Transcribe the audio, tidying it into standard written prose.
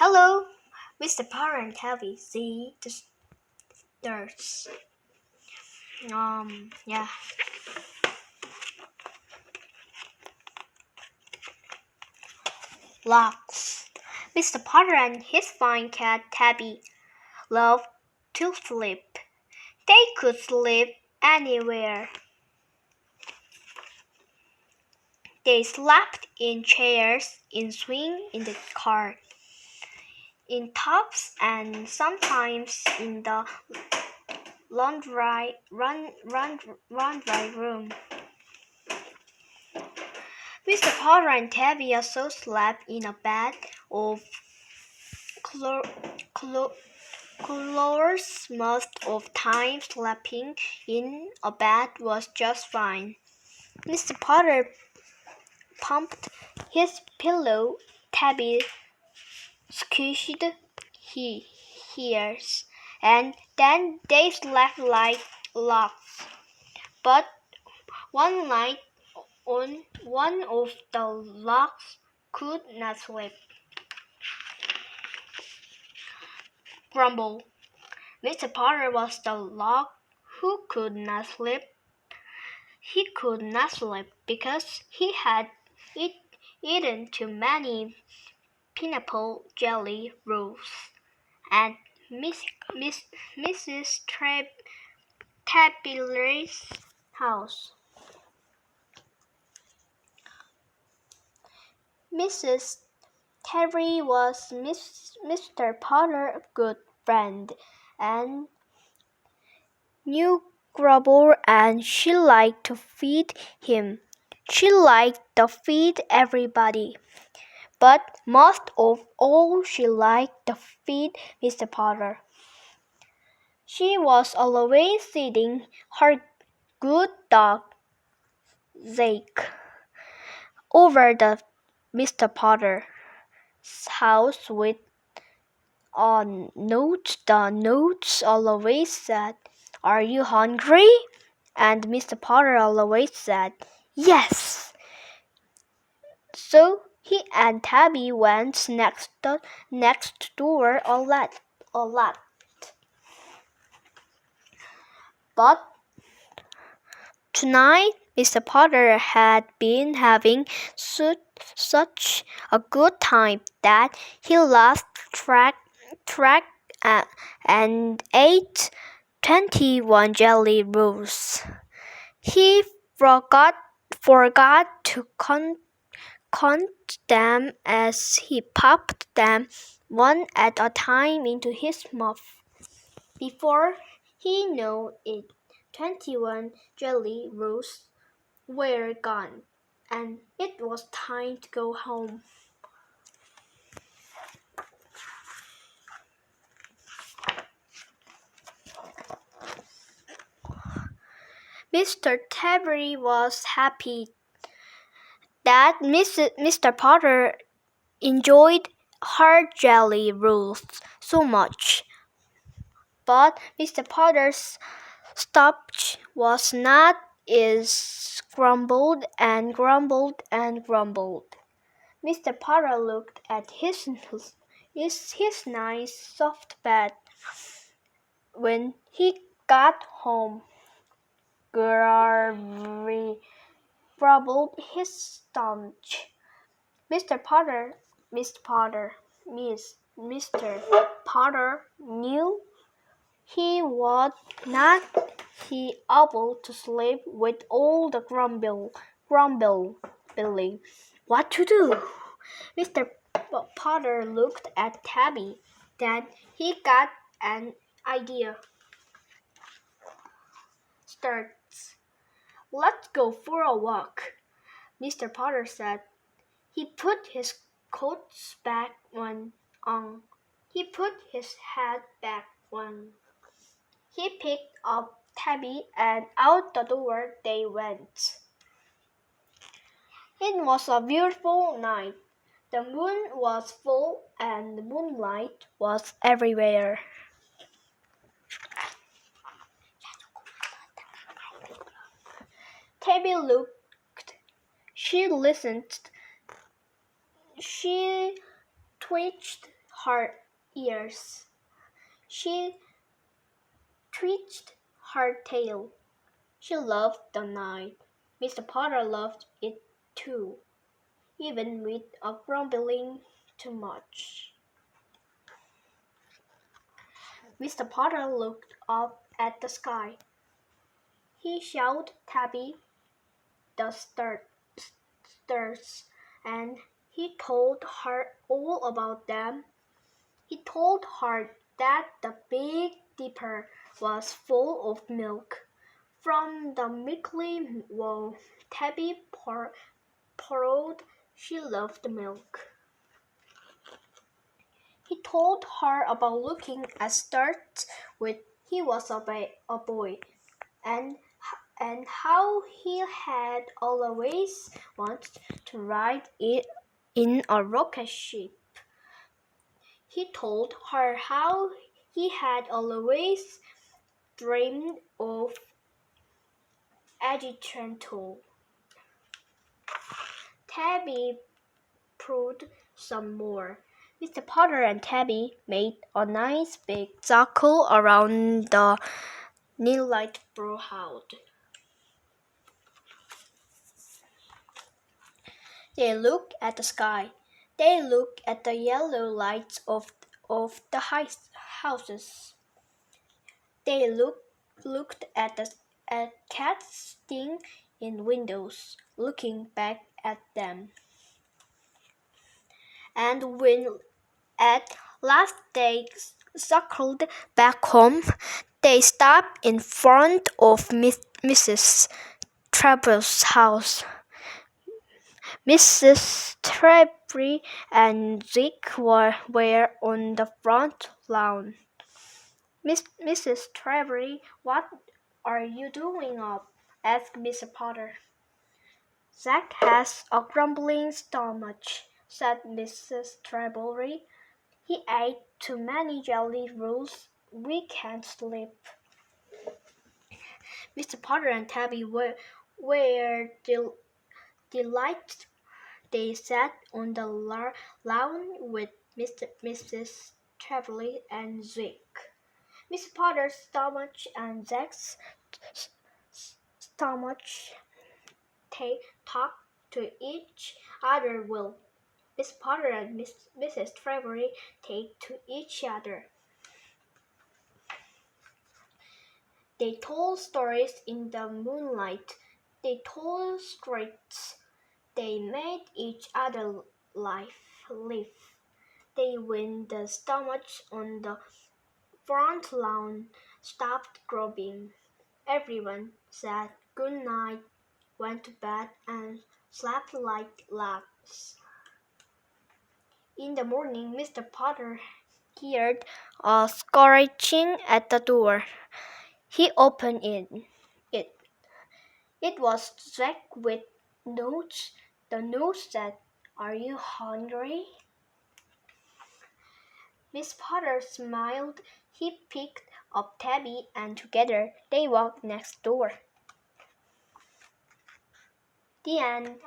Hello, Mr. Potter and Tabby. See the stars. Yeah. Locks. Mr. Potter and his fine cat Tabby loved to sleep. They could sleep anywhere. They slept in chairs, in swing, in the car, in tubs, and sometimes in the laundry room. Mr. Potter and Tabby also slept in a bed of clothes. Most of time sleeping in a bed was just fine. Mr. Potter pumped his pillow. Tabby squished his ears, and then they slept like logs. But one night, one of the logs could not sleep. Grumble. Mr. Potter was the log who could not sleep. He could not sleep because he had eaten too many pineapple jelly rolls at Mrs. Tabby's house. Mrs. Tabby was Mr. Potter's good friend and knew Grumble, and she liked to feed him. She liked to feed everybody, but most of all she liked to feed Mr. Potter. She was always feeding her good dog, Zeke, over the Mr. Potter's house with a note. The notes always said, "Are you hungry?" And Mr. Potter always said, "Yes." So he and Tabby went next door a lot. But tonight Mr. Potter had been having such a good time that he lost track and ate 21 jelly rolls. He forgot to count them as he popped them one at a time into his mouth. Before he knew it, 21 jelly rolls were gone, and it was time to go home. Mr. Tabby was happy that Mr. Potter enjoyed her jelly rolls so much. But Mr. Potter's stopwatch was not. Is grumbled and grumbled and grumbled. Mr. Potter looked at his nice soft bed when he got home. Grumbled his stomach. Mr. Potter knew he would not be able to sleep with all the grumbling. What to do? Mr. Potter looked at Tabby. Then he got an idea. Starts. "Let's go for a walk," Mr. Potter said. He put his coat back on. He put his hat back on. He picked up Tabby and out the door they went. It was a beautiful night. The moon was full and the moonlight was everywhere. Tabby looked. She listened. She twitched her ears. She twitched her tail. She loved the night. Mr. Potter loved it too, even with a grumbling too much. Mr. Potter looked up at the sky. He showed Tabby the stars, and he told her all about them. He told her that the Big Dipper was full of milk. From the milky bowl Tabby poured, she loved milk. He told her about looking at stars when he was a boy, and how he had always wanted to ride it in a rocket ship. He told her how he had always dreamed of Adjutanto. Tabby poured some more. Mr. Potter and Tabby made a nice big circle around the Nilite brewhouse. They looked at the sky. They looked at the yellow lights of the houses. They looked at cats sitting in windows, looking back at them. And when at last they circled back home, they stopped in front of Mrs. Trevor's house. Mrs. Trevor and Zeke were on the front lawn. Mrs. Trevor, what are you doing up? Asked Mr. Potter. Zack has a grumbling stomach, said Mrs. Trevor. He ate too many jelly rolls. We can't sleep. Mr. Potter and Tabby were delighted. They sat on the lawn with Mrs. Trevor and Zeke. Mr. Potter's stomach and Zack's stomach talked to each other well. Miss Potter and Mrs. Trevor talked to each other. They told stories in the moonlight. They told secrets. They made each other laugh. They when the stomachs on the front lawn stopped grumbling. Everyone said good night, went to bed, and slept like larks. In the morning, Mr. Potter heard a scratching at the door. He opened it. It was Jack with notes. The note said, "Are you hungry?" Miss Potter smiled. He picked up Tabby, and together they walked next door. The end.